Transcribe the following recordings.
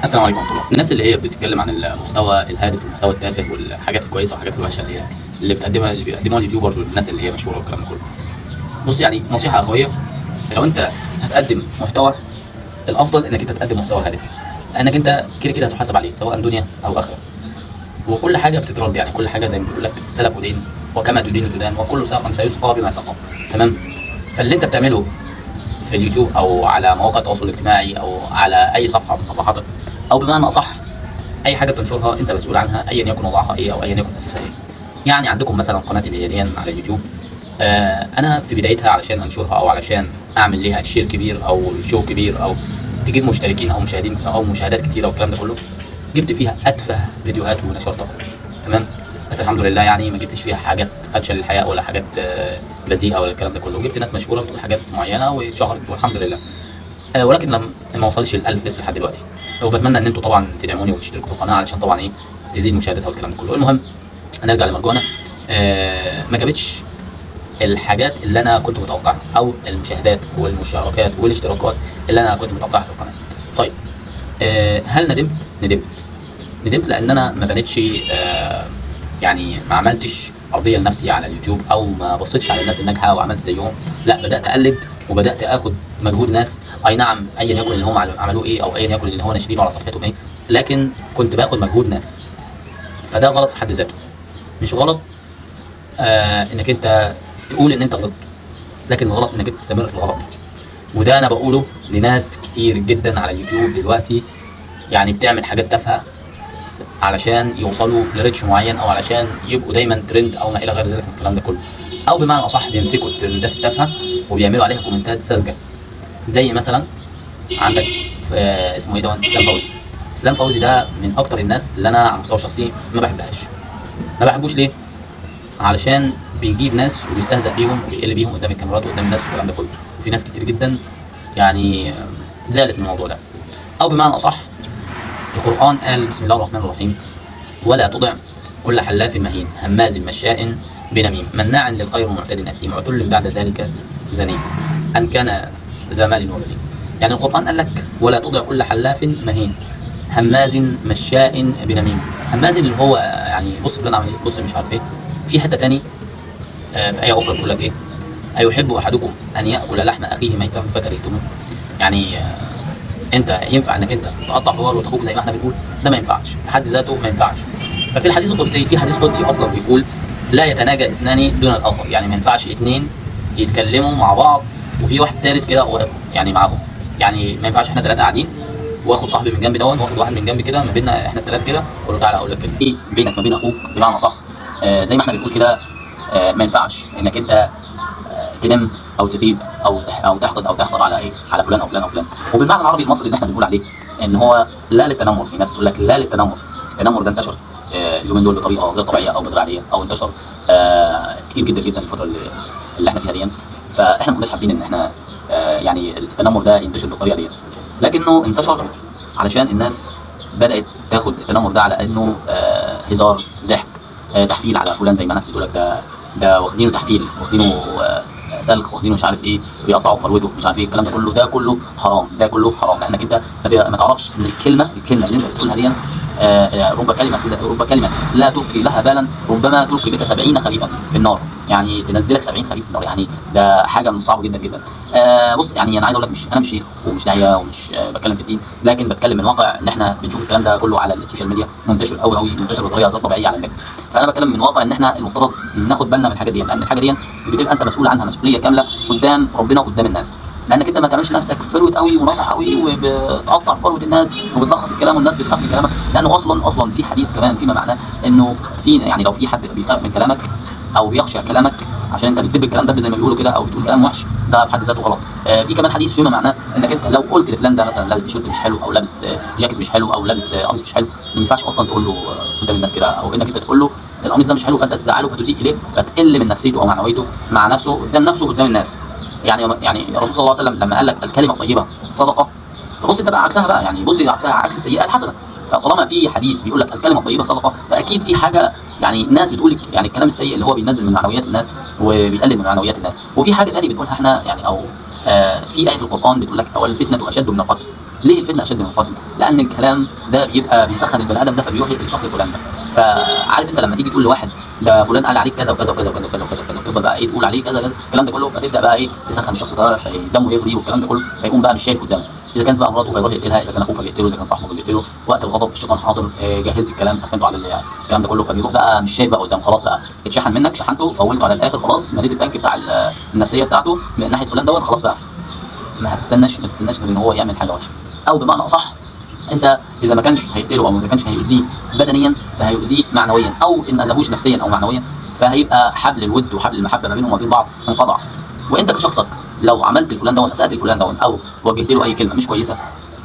السلام عليكم ورحمة الله. الناس اللي هي بتتكلم عن المحتوى الهادف والمحتوى التافه والحاجات الكويسة والحاجات الوحشة اللي بيقدموها اليوتيوبرز والناس اللي هي مشهورة والكلام ده كله. بص، يعني نصيحة أخوية، لو أنت هتقدم محتوى، الأفضل إنك أنت تقدم محتوى هادف، لأنك أنت كده كده هتحاسب عليه سواء دنيا أو آخرة، وكل حاجة بتترد، يعني كل حاجة زي ما بيقول لك السلف ودين، وكما تدين تدان، وكل ساق سيسقى بما سقى. تمام؟ فاللي أنت بتعمله في اليوتيوب او على مواقع التواصل الاجتماعي او على اي صفحه من صفحاتك، او بمعنى اصح اي حاجه بتنشرها انت مسؤول عنها، ايا يكن وضعها ايه او ايا يكن اساسها ايه. يعني عندكم مثلا قناتي دي على اليوتيوب، انا في بدايتها علشان انشرها او علشان اعمل ليها شير كبير او شو كبير او تجيب مشتركين او مشاهدين او مشاهدات كتيره والكلام ده كله، جبت فيها اتفه فيديوهات ونشرتها. تمام؟ بس الحمد لله يعني ما جبتش فيها حاجات خدشه للحياء ولا حاجات بذيئه ولا الكلام ده كله، جبت ناس مشهوره بتقول حاجات معينه واتشهرت والحمد لله. ولكن لم ما وصلش ال1000 لسه لحد دلوقتي، وبتمنى ان انتوا طبعا تدعموني وتشتركوا في القناه علشان طبعا ايه تزيد مشاهداتها والكلام ده كله. المهم هنرجع لمرجوعنا. ما جابتش الحاجات اللي انا كنت متوقعها او المشاهدات والمشاركات والاشتراكات اللي انا كنت متوقعها في القناه. طيب، هل ندمت لان انا ما بنيتش، يعني ما عملتش ارضيه لنفسي على اليوتيوب، او ما بصيتش على الناس الناجحه وعملت زيهم. لا، بدات اقلد وبدات اخد مجهود ناس، اي نعم، ايا يكن اللي هم عملوه ايه او ايا يكن اللي هو ناشرينه على صفحتهم ايه، لكن كنت باخد مجهود ناس. فده غلط في حد ذاته. مش غلط انك انت تقول ان انت غلطت، لكن الغلط انك انت تستمر في الغلط ده. وده انا بقوله لناس كتير جدا على اليوتيوب دلوقتي، يعني بتعمل حاجات تافهه علشان يوصلوا لريتش معين او علشان يبقوا دايما ترند او ما الى غير ذلك من الكلام ده كله، او بمعنى اصح بيمسكوا الترندات التافهه وبيعملوا عليها كومنتات ساذجه. زي مثلا عندك اسمه ايه ده، اسلام فوزي ده من اكتر الناس اللي انا على المستوى الشخصي ما بحبوش. ليه؟ علشان بيجيب ناس وبيستهزأ بيهم وبيقل بيهم قدام الكاميرات وقدام الناس والكلام ده كله، وفي ناس كتير جدا يعني زعلت من الموضوع ده. او بمعنى اصح، القرآن قال بسم الله الرحمن الرحيم: ولا تطع كل حلاف مهين هماز مشاء بنميم مناع للخير معتد أثيم عتل بعد ذلك زنيم أن كان ذا مال وبنين. يعني القرآن قال لك ولا تطع كل حلاف مهين هماز مشاء بنميم. هماز اللي هو يعني بص فلان عمل ايه، بص مش عارف ايه. في حتة تاني في آية أخرى بتقول لك ايه: أيحب أحدكم أن يأكل لحم أخيه ميتا فكرهتموه. يعني انت ينفع انك انت تقطع في ورقه اخوك زي ما احنا بنقول؟ ده ما ينفعش في حد ذاته، ما ينفعش. ففي الحديث القدسي، في حديث قدسي اصلا بيقول لا يتناجى اثنان دون الاخر، يعني ما ينفعش اثنين يتكلموا مع بعض وفي واحد ثالث كده واقف يعني معاهم. يعني ما ينفعش احنا ثلاثه قاعدين واخد صاحبي من جنب دون واخد واحد من جنب كده، ما بيننا احنا الثلاثه كده، اقول له تعالى اقول لك ايه بينك ما بين اخوك بمعنى صح، زي ما احنا بنقول كده. ما ينفعش انك انت تنم او تغيب او تحقد او تحقد على ايه، على فلان او فلان او فلان. وبالمعنى العربي المصري اللي احنا بنقول عليه ان هو لا للتنمر. في ناس تقول لك لا للتنمر. التنمر ده انتشر اليومين دول بطريقه غير طبيعيه او بغير عاديه، او انتشر كتير جدا جدا الفتره اللي احنا فيها دي. فاحنا ما كناش حابين ان احنا يعني التنمر ده ينتشر بالطريقه دي، لكنه انتشر علشان الناس بدات تاخد التنمر ده على انه هزار، ضحك، تحفيل على فلان. زي ما الناس بتقول لك ده واخدينه تحفيل، واخدينه سلخ، واخدينه مش عارف ايه، بيقطعوا في فروته مش عارف ايه. الكلام ده كله حرام، ده كله حرام، لانك انت ما تعرفش ان الكلمه اللي انت بتقولها دي رب كلمه لا تلقي لها بالا ربما تلقي بك 70 خريفا في النار، يعني تنزلك 70 خريف في النار. يعني ده حاجه من صعبه جدا جدا. بص، يعني انا عايز اقول لك انا مش شيخ ومش داعيه ومش بتكلم في الدين، لكن بتكلم من واقع ان احنا بنشوف الكلام ده كله على السوشيال ميديا منتشر قوي منتشر بطريقه غير طبيعيه على النت. فانا بتكلم من واقع ان احنا المفترض ناخد بالنا من الحاجه دي، لان الحاجه دي بتبقى انت مسؤول عنها مسؤوليه كامله قدام ربنا وقدام الناس. لانك انت ما تعملش نفسك فروت قوي وناصح قوي وبتقطع فروه الناس وبتلخص الكلام والناس بتخاف من كلامك، لانه اصلا في حديث كمان فيما معناه انه في يعني لو في حد بيخاف من كلامك او بيخشى كلامك عشان انت بتدب الكلام ده زي ما بيقولوا كده او بتقول كلام وحش، ده في حد ذاته غلط. في كمان حديث فيما معناه انك انت لو قلت لفلان ده مثلا لابس تيشيرت مش حلو او لابس جاكيت مش حلو او لابس قميص مش حلو، ما ينفعش اصلا تقول له قدام الناس كده، او انك انت تقول له القميص ده مش حلو فانت تزعله فتسيء اليه فتقل من نفسيته او معنويته مع نفسه قدام الناس. يعني الرسول صلى الله عليه وسلم لما قال لك الكلمه الطيبه صدقه، فبص انت بقى عكسها بقى، يعني بص عكسها عكس السيئه الحسنه. فطالما في حديث بيقول لك الكلمه الطيبه صدقه، فاكيد في حاجه يعني الناس بتقول يعني الكلام السيء اللي هو بينزل من معنويات الناس وبيقلل من معنويات الناس. وفي حاجه ثانيه بنقولها احنا يعني، او في ايه في القران بتقول لك او الفتنه اشد من القتل. ليه الفتنه اشد من القتل؟ لان الكلام ده بيبقى بيسخن البني ادم ده، فبيروح يقتل الشخص الفلاني ده. فعارف انت لما تيجي تقول لواحد ده فلان قال عليك كذا وكذا وكذا وكذا وكذا وكذا وكذا، تفضل بقى ايه تقول عليه كذا كذا الكلام ده كله، فتبدا بقى ايه تسخن الشخص ده فدمه يغلي والكلام ده كله، فيقوم بقى مش شايف قدامه. اذا كانت بقى مراته فيروح يقتلها، اذا كان اخوه فيقتله، اذا كان صاحبه فيقتله. وقت الغضب الشيطان حاضر، جهزت الكلام سخنته على الكلام ده كله، فبيروح بقى مش شايف بقى قدام، خلاص بقى اتشحن منك، شحنته فولته على الاخر، خلاص مليت التانك بتاع النفسيه بتاعته من ناحيه فلان دوت، خلاص بقى ما تستناش غير ان هو يعمل حاجه وحشه. او بمعنى اصح، انت اذا ما كانش هيقتله او اذا كانش هيؤذيه بدنيا فهيؤذيه معنويا، او ان ما اذاهوش نفسيا او معنويا فهيبقى حبل الود وحبل المحبه ما بينهم وما بين بعض انقطع. وانت كشخصك لو عملت الفلان ده اسأت الفلان ده او وجهت له اي كلمه مش كويسه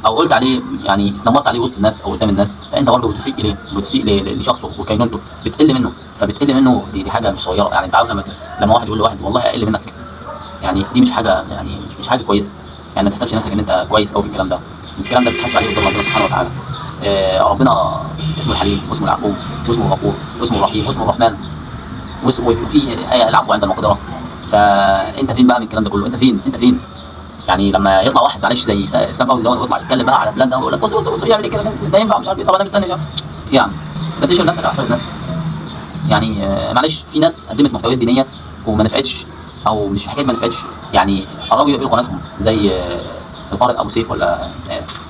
او قلت عليه يعني نمرت عليه وسط الناس او قدام الناس، فانت برضه بتسيء اليه، بتسيء لشخصه وكينونته، بتقل منه. فبتقل منه دي حاجه مش صغيره يعني. انت عارف لما واحد يقول لواحد والله اقل منك، يعني دي مش حاجه يعني مش حاجه كويسه يعني. ما تحسبش نفسك ان انت كويس قوي في الكلام ده. الكلام ده بتحاسب عليه قدام ربنا سبحانه وتعالى. ربنا اسمه الحليم واسمه العفو واسمه الغفور واسمه الرحيم واسمه الرحمن وفي العفو عند المقدره. فانت فين بقى من الكلام ده كله؟ انت فين يعني لما يطلع واحد معلش زي اسلام فوزي ده ويطلع يتكلم بقى على فلان ده ويقول لك بص يعمل ايه كده، ده ينفع مش عارف ايه، طب انا مستني يعني انت بتشغل نفسك على حساب الناس يعني. معلش في ناس قدمت محتويات دينيه وما نفعتش، او مش حكايه ما نفعتش يعني، قربوا يقفلوا قناتهم زي القارئ ابو سيف ولا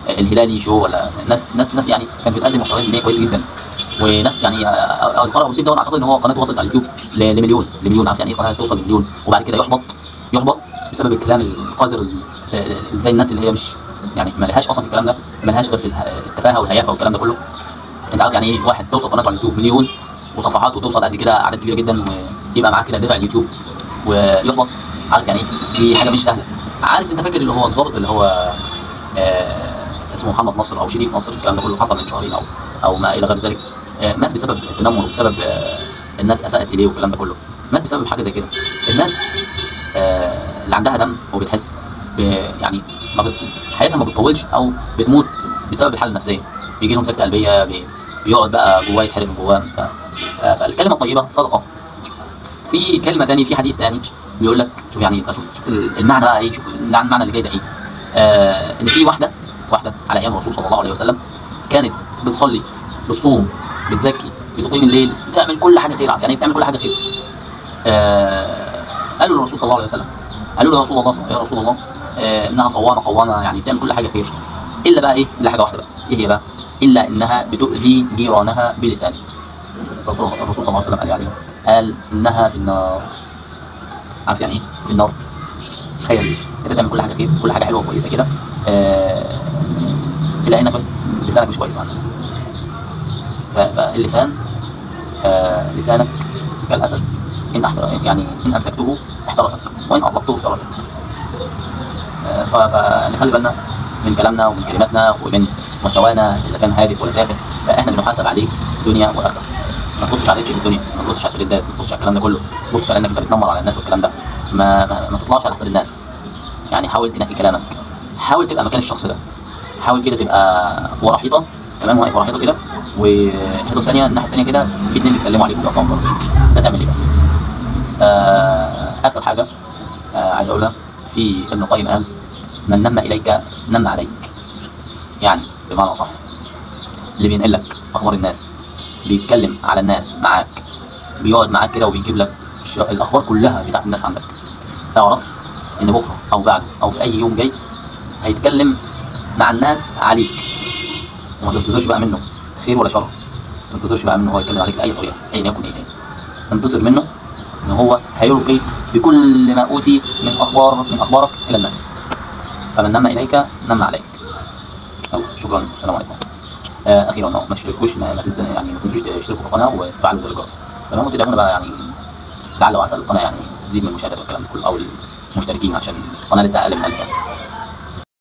الهلالي شو ولا ناس يعني كانت بتقدم محتويات دينيه كويس جدا. وناس يعني القارئ ابو سيف ده انا اعتقد ان هو قناته وصلت على اليوتيوب لمليون. عارف يعني ايه قناه توصل لمليون وبعد كده يحبط بسبب الكلام القذر زي الناس اللي هي مش يعني ما لهاش اصلا في الكلام ده، ما لهاش غير في التفاهه والهيافه والكلام ده كله. انت عارف يعني ايه واحد توصل قناته على اليوتيوب مليون وصفحات وتوصل قد كده اعداد كبيره جدا ويبقى معاه كده درع اليوتيوب ويحبط؟ عارف يعني ايه؟ دي حاجه مش سهله. عارف انت فاكر اللي هو الضابط اللي هو اسمه محمد نصر او شريف نصر، الكلام ده كله حصل من شهرين او ما الى غير ذلك. مات بسبب التنمر وبسبب الناس اساءت اليه والكلام ده كله. مات بسبب حاجه زي كده. الناس اللي عندها دم وبتحس يعني حياتها ما بتطولش او بتموت بسبب الحاله النفسيه، بيجي لهم سكته قلبيه، بيقعد بقى جواه يتحرق من جواه. فالكلمه الطيبه صدقه. في كلمه ثاني، في حديث ثاني بيقول لك شوف يعني شوف المعنى بقى ايه، شوف المعنى اللي جاي ده ايه. ان في واحده على ايام الرسول صلى الله عليه وسلم كانت بتصلي بتصوم بتزكي بتقيم الليل بتعمل كل حاجه خير. يعني بتعمل كل حاجه خير. قالوا للرسول صلى الله عليه وسلم، قالوا له يا رسول الله انها صوامه قوامه يعني بتعمل كل حاجه خير الا بقى ايه، الا حاجه واحده بس. ايه هي بقى؟ الا انها بتؤذي جيرانها بلسانها. الرسول صلى الله عليه وسلم قال انها في النار. عارف يعني ايه في النار؟ تخيل انت تعمل كل حاجه خير، كل حاجه حلوه وكويسه كده، الا انك بس لسانك مش كويس مع الناس. فاللسان لسانك كالاسد، ان امسكته احترسك وان اطلقته افترسك. فنخلي بالنا من كلامنا ومن كلماتنا ومن محتوانا اذا كان هادف ولا تافه، فاحنا بنحاسب عليه دنيا واخره. ما تبصش على ريتش الدنيا، ما تبصش على الترندات، ما تبصش على الكلام ده كله، ما تبصش على انك انت بتنمر على الناس والكلام ده. ما تطلعش على حساب الناس يعني. حاول تنقي كلامك، حاول تبقى مكان الشخص ده، حاول كده تبقى ورا حيطه، تمام، واقف ورا حيطه كده، والحيطه الثانيه الناحيه الثانيه كده في اثنين بيتكلموا عليك وبيقطعوا فرق. انت تعمل ايه بقى؟ اخر حاجه عايز اقولها، في ابن القيم قال من نم اليك نم عليك. يعني بمعنى اصح اللي بينقل لك اخبار الناس، بيتكلم على الناس معاك، بيقعد معاك كده وبيجيب لك الاخبار كلها بتاعت الناس عندك، اعرف ان بكره او بعد او في اي يوم جاي هيتكلم مع الناس عليك. وما تنتظرش بقى منه خير ولا شر، ما تنتظرش بقى منه هو يتكلم عليك باي طريقه ايا يكن ايه. انتظر منه ان هو هيلقي بكل ما اوتي من اخبارك الى الناس. فمن نم اليك نم عليك. شكرا، السلام عليكم. اخيرا ما تشتركوش، ما تنسوش تشتركوا في القناه وتفعلوا زر الجرس، تمام، وتدعمونا بقى يعني لعل وعسى القناه يعني تزيد من المشاهدات والكلام ده كله او المشتركين، عشان القناه لسه اقل من 1000 يعني.